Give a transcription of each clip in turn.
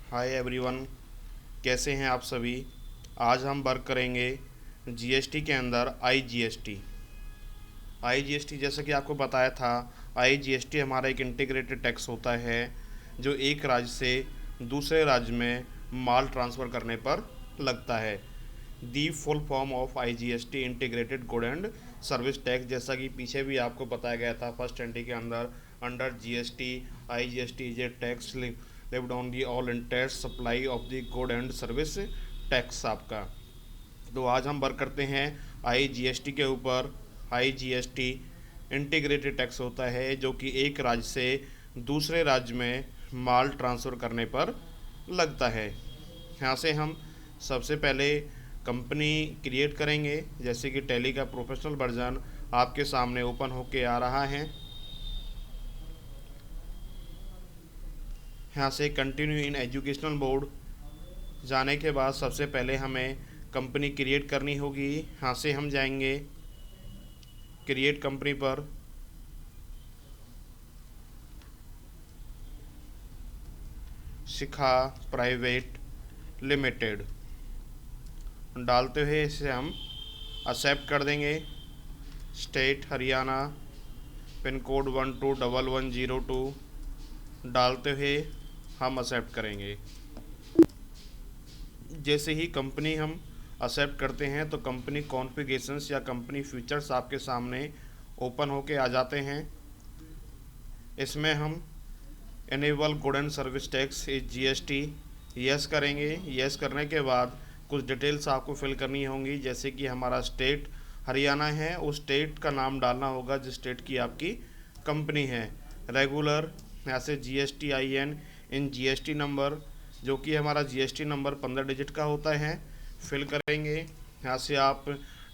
Hi everyone, कैसे हैं आप सभी। आज हम वर्क करेंगे जीएसटी के अंदर आईजीएसटी। आईजीएसटी जैसा कि आपको बताया था, आईजीएसटी हमारा एक इंटीग्रेटेड टैक्स होता है जो एक राज्य से दूसरे राज्य में माल ट्रांसफ़र करने पर लगता है। The full form of IGST integrated good and service tax, जैसा कि पीछे भी आपको बताया गया था फर्स्ट एंट्री के अंदर। Under GST, IGST is a tax lived on the all interest supply of the good and service tax आपका। तो आज हम वर्क करते हैं आईजीएसटी के ऊपर। आईजीएसटी इंटीग्रेटेड टैक्स होता है जो कि एक राज्य से दूसरे राज्य में माल ट्रांसफ़र करने पर लगता है। यहाँ से हम सबसे पहले कंपनी क्रिएट करेंगे, जैसे कि टैली का प्रोफेशनल वर्जन आपके सामने ओपन होके आ रहा है। यहाँ से कंटिन्यू इन एजुकेशनल बोर्ड जाने के बाद सबसे पहले हमें कंपनी क्रिएट करनी होगी। यहाँ से हम जाएंगे क्रिएट कंपनी पर। शिखा प्राइवेट लिमिटेड डालते हुए इसे हम एक्सेप्ट कर देंगे। स्टेट हरियाणा, पिन कोड 121102 डालते हुए हम एक्सेप्ट करेंगे। जैसे ही कंपनी हम एक्सेप्ट करते हैं तो कंपनी कॉन्फ़िगरेशंस या कंपनी फीचर्स आपके सामने ओपन होके आ जाते हैं। इसमें हम enable good and service tax is GST yes करेंगे। यस करने के बाद कुछ डिटेल्स आपको फिल करनी होंगी, जैसे कि हमारा स्टेट हरियाणा है, उस स्टेट का नाम डालना होगा जिस स्टेट की आपकी कंपनी है। रेगुलर, ऐसे जीएसटी आई एन इन जीएसटी नंबर, जो कि हमारा जीएसटी नंबर 15 डिजिट का होता है, फिल करेंगे। यहाँ से आप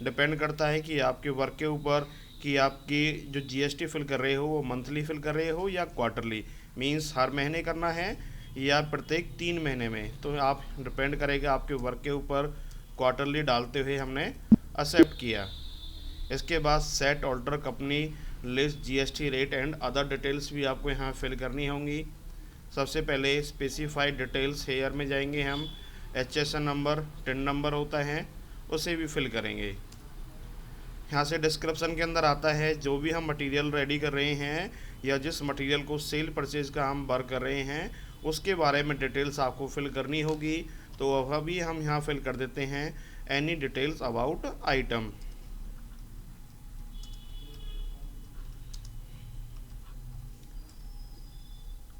डिपेंड करता है कि आपके वर्क के ऊपर कि आपकी जो जीएसटी फिल कर रहे हो वो मंथली फिल कर रहे हो या क्वार्टरली, मींस हर महीने करना है या प्रत्येक 3 महीने में, तो आप डिपेंड करेगा आपके वर्क के ऊपर। क्वार्टरली डालते हुए हमने एक्सेप्ट किया। इसके बाद set alter company list GST rate and other details भी आपको यहाँ फिल करनी होंगी। सबसे पहले स्पेसिफाइड डिटेल्स हेयर में जाएंगे हम। एचएसएन नंबर, टिन नंबर होता है, उसे भी फिल करेंगे। यहाँ से डिस्क्रिप्शन के अंदर आता है जो भी हम मटेरियल रेडी कर रहे हैं या जिस मटेरियल को सेल परचेज का हम वर्क कर रहे हैं उसके बारे में डिटेल्स आपको फिल करनी होगी। तो वह भी हम यहाँ फिल कर देते हैं, एनी डिटेल्स अबाउट आइटम।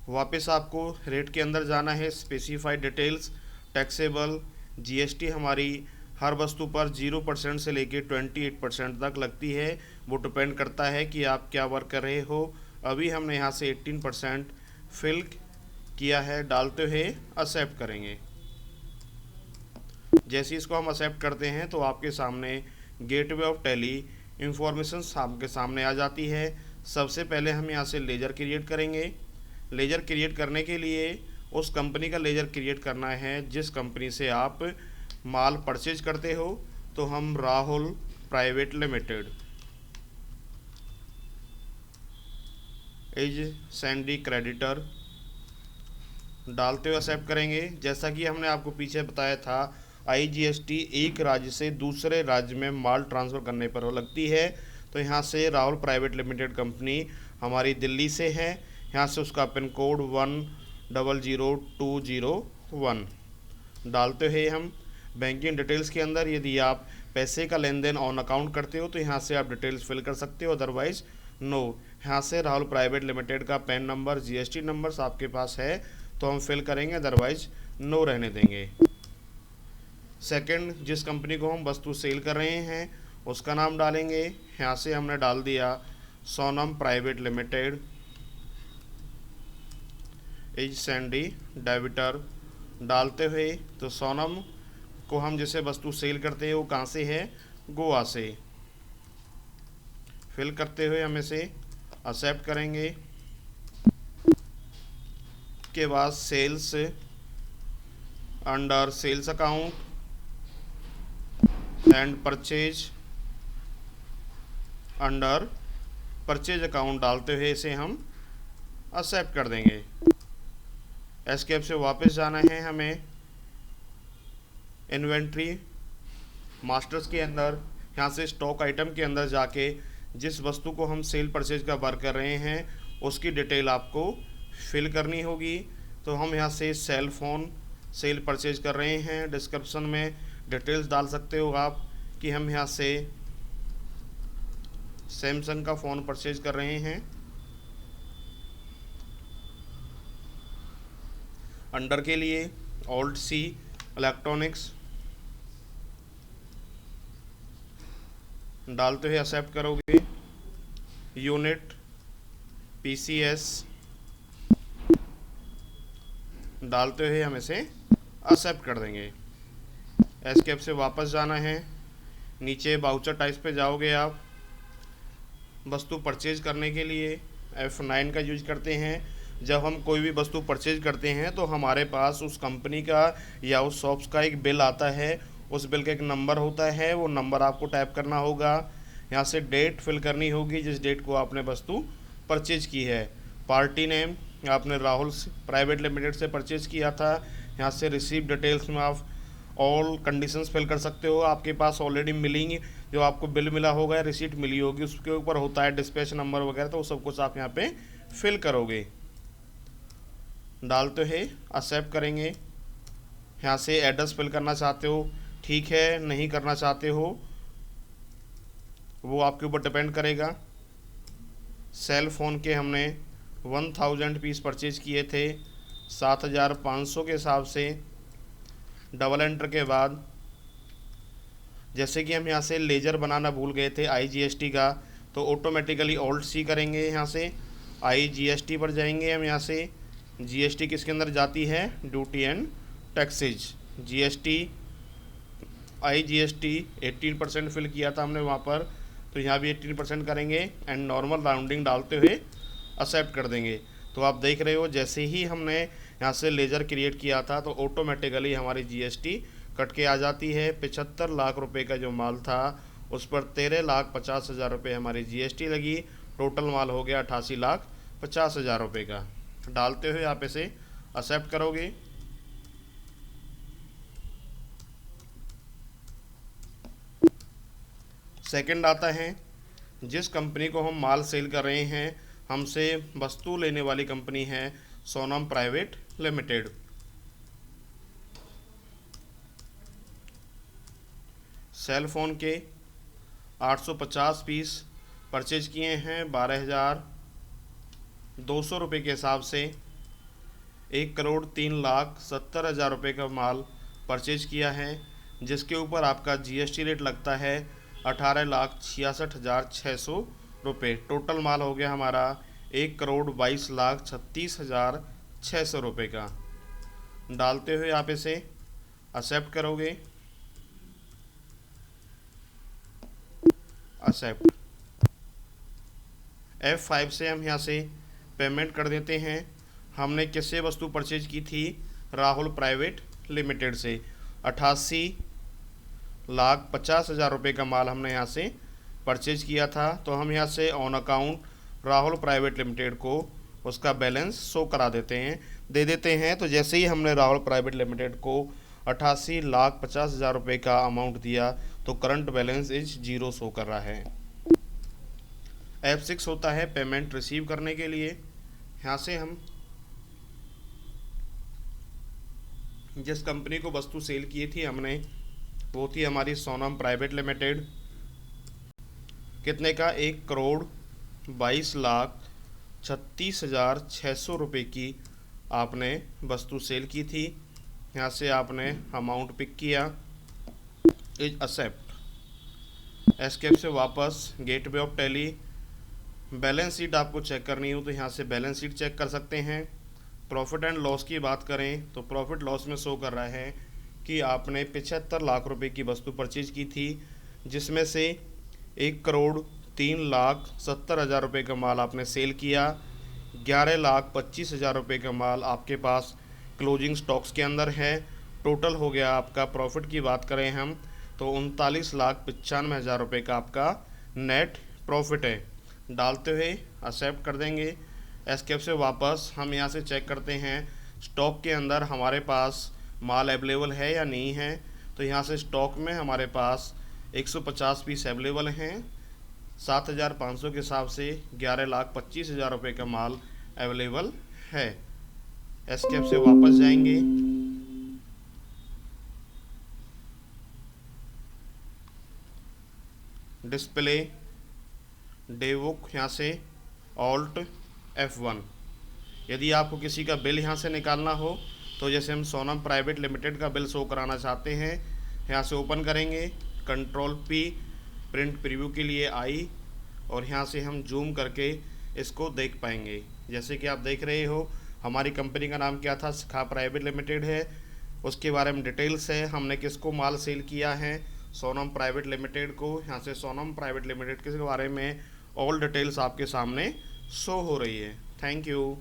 वापस आपको रेट के अंदर जाना है। स्पेसिफाइड डिटेल्स, टैक्सेबल जीएसटी हमारी हर वस्तु पर 0% से लेके 28% तक लगती है। वो डिपेंड करता है कि आप क्या वर्क कर रहे हो। अभी हमने यहाँ से 18% फिल किया है, डालते हुए एक्सेप्ट करेंगे। जैसे इसको हम एक्सेप्ट करते हैं तो आपके सामने गेटवे ऑफ टैली इंफॉर्मेशन आपके सामने आ जाती है। सबसे पहले हम यहाँ से लेजर क्रिएट करेंगे। लेजर क्रिएट करने के लिए उस कंपनी का लेजर क्रिएट करना है जिस कंपनी से आप माल परचेज करते हो। तो हम Rahul private limited is Sandy creditor डालते हुए एक्सेप्ट करेंगे। जैसा कि हमने आपको पीछे बताया था, आईजीएसटी एक राज्य से दूसरे राज्य में माल ट्रांसफ़र करने पर लगती है। तो यहाँ से राहुल प्राइवेट लिमिटेड कंपनी हमारी दिल्ली से है। यहाँ से उसका पिन कोड 100201 डालते हुए हम बैंकिंग डिटेल्स के अंदर, यदि आप पैसे का लेन देन ऑन अकाउंट करते हो तो यहाँ से आप डिटेल्स फिल कर सकते हो, अदरवाइज नो। यहाँ से राहुल प्राइवेट लिमिटेड का पैन नंबर, जीएसटी नंबर्स आपके पास है तो हम फिल करेंगे, अदरवाइज नो रहने देंगे। सेकंड, जिस कंपनी को हम वस्तु सेल कर रहे हैं उसका नाम डालेंगे। यहाँ से हमने डाल दिया Sonam private limited is Sandy debtor डालते हुए, तो सोनम को हम जैसे वस्तु सेल करते हैं वो कहाँ से है, गोवा से। फिल करते हुए हम इसे एक्सेप्ट करेंगे। के बाद sales, under sales account and purchase, under purchase account डालते हुए इसे हम एक्सेप्ट कर देंगे। एस्केप से वापस जाना है हमें इन्वेंट्री मास्टर्स के अंदर। यहाँ से स्टॉक आइटम के अंदर जाके जिस वस्तु को हम सेल परचेज का वर्क कर रहे हैं उसकी डिटेल आपको फिल करनी होगी। तो हम यहाँ से सेल फ़ोन सेल परचेज कर रहे हैं, डिस्क्रिप्शन में डिटेल्स डाल सकते हो आप कि हम यहाँ से सैमसंग का फ़ोन परचेज कर रहे हैं। अंडर के लिए ऑल्ट सी इलेक्ट्रॉनिक्स डालते हुए एक्सेप्ट करोगे। यूनिट PCS डालते हुए हम इसे एक्सेप्ट कर देंगे। एस्केप से वापस जाना है, नीचे वाउचर टाइप्स पे जाओगे आप। वस्तु परचेज करने के लिए F9 का यूज करते हैं। जब हम कोई भी वस्तु परचेज करते हैं तो हमारे पास उस कंपनी का या उस शॉप्स का एक बिल आता है, उस बिल का एक नंबर होता है, वो नंबर आपको टाइप करना होगा। यहाँ से डेट फिल करनी होगी जिस डेट को आपने वस्तु परचेज की है। पार्टी नेम आपने राहुल प्राइवेट लिमिटेड से परचेज किया था। यहाँ से रिसीव डिटेल्स में आप ऑल कंडीशंस फिल कर सकते हो। आपके पास ऑलरेडी मिलेंगी, जो आपको बिल मिला होगा या रिसीट मिली होगी उसके ऊपर होता है डिस्पैच नंबर वगैरह, तो वो सब कुछ आप यहाँ पे फिल करोगे। डालते हैं एक्सेप्ट करेंगे। यहाँ से एड्रेस फिल करना चाहते हो ठीक है, नहीं करना चाहते हो वो आपके ऊपर डिपेंड करेगा। सेल फ़ोन के हमने 1000 पीस परचेज किए थे 7500 के हिसाब से। डबल एंटर के बाद जैसे कि हम यहाँ से लेजर बनाना भूल गए थे IGST का, तो ऑटोमेटिकली ऑल्ट सी करेंगे। यहाँ से IGST पर जाएंगे हम। यहाँ से GST किसके अंदर जाती है, duty and taxes. IGST 18% fill किया था हमने वहाँ पर, तो यहाँ भी 18% करेंगे एंड नॉर्मल राउंडिंग डालते हुए एक्सेप्ट कर देंगे। तो आप देख रहे हो जैसे ही हमने यहाँ से लेजर क्रिएट किया था तो ऑटोमेटिकली हमारी GST कट के आ जाती है। 75 लाख रुपए का जो माल था उस पर 13,50,000 रुपये हमारी GST लगी। टोटल माल हो गया 88,50,000 रुपये का। डालते हुए आप इसे एक्सेप्ट करोगे। सेकंड आता है, जिस कंपनी को हम माल सेल कर रहे हैं, हमसे वस्तु लेने वाली कंपनी है Sonam private limited. Cell phone के 850 पीस परचेज किए हैं 12,200 रुपये के हिसाब से। 1,03,70,000 रुपये का माल परचेज किया है, जिसके ऊपर आपका GST रेट लगता है 18,66,600 रुपये। टोटल माल हो गया हमारा 1,22,36,600 रुपये का। डालते हुए आप इसे एक्सेप्ट करोगे। एक्सेप्ट। F5 से हम यहाँ से पेमेंट कर देते हैं। हमने किससे वस्तु परचेज की थी, राहुल प्राइवेट लिमिटेड से। 88,50,000 रुपये का माल हमने यहाँ से परचेज किया था। तो हम यहाँ से on account Rahul private limited को उसका बैलेंस शो करा देते हैं, दे देते हैं। तो जैसे ही हमने राहुल प्राइवेट लिमिटेड को 88,50,000 रुपये का अमाउंट दिया तो करंट बैलेंस इज 0 शो कर रहा है। F6 होता है पेमेंट रिसीव करने के लिए। यहाँ से हम जिस कंपनी को वस्तु सेल की थी हमने, वो थी हमारी सोनम प्राइवेट लिमिटेड। कितने का, 1,22,36,600 रुपये की आपने वस्तु सेल की थी। यहाँ से आपने अमाउंट पिक किया, इज एक्सेप्ट। एस्केप से वापस gateway of tally. Balance sheet आपको चेक करनी हो तो यहाँ से बैलेंस शीट चेक कर सकते हैं। प्रॉफिट एंड लॉस की बात करें तो प्रॉफिट लॉस में शो कर रहा है कि आपने 75 लाख रुपए की वस्तु परचेज की थी, जिसमें से 1,03,70,000 रुपये का माल आपने सेल किया। 11,25,000 रुपये का माल आपके पास क्लोजिंग स्टॉक्स के अंदर है। टोटल हो गया आपका, प्रॉफिट की बात करें हम तो 39,95,000 रुपये का आपका नेट प्रॉफिट है। डालते हुए एक्सेप्ट कर देंगे। एस्केप से वापस हम यहाँ से चेक करते हैं स्टॉक के अंदर हमारे पास माल अवेलेबल है या नहीं है। तो यहाँ से स्टॉक में हमारे पास 150 पीस अवेलेबल हैं। 7,500 के हिसाब से 11,25,000 रुपये का माल अवेलेबल है। एस्केप से वापस जाएंगे। डिस्प्ले, डेबुक, यहाँ से ऑल्ट F1। यदि आपको किसी का बिल यहाँ से निकालना हो तो जैसे हम सोनम प्राइवेट लिमिटेड का बिल शो कराना चाहते हैं, यहाँ से ओपन करेंगे, कंट्रोल P, प्रिंट प्रीव्यू के लिए आई, और यहाँ से हम जूम करके इसको देख पाएंगे। जैसे कि आप देख रहे हो हमारी कंपनी का नाम क्या था, शिखा प्राइवेट लिमिटेड है। उसके बारे में डिटेल्स है, हमने किसको माल सेल किया है, सोनम प्राइवेट लिमिटेड को। यहाँ से सोनम प्राइवेट लिमिटेड के बारे में ऑल डिटेल्स आपके सामने शो हो रही है। Thank you.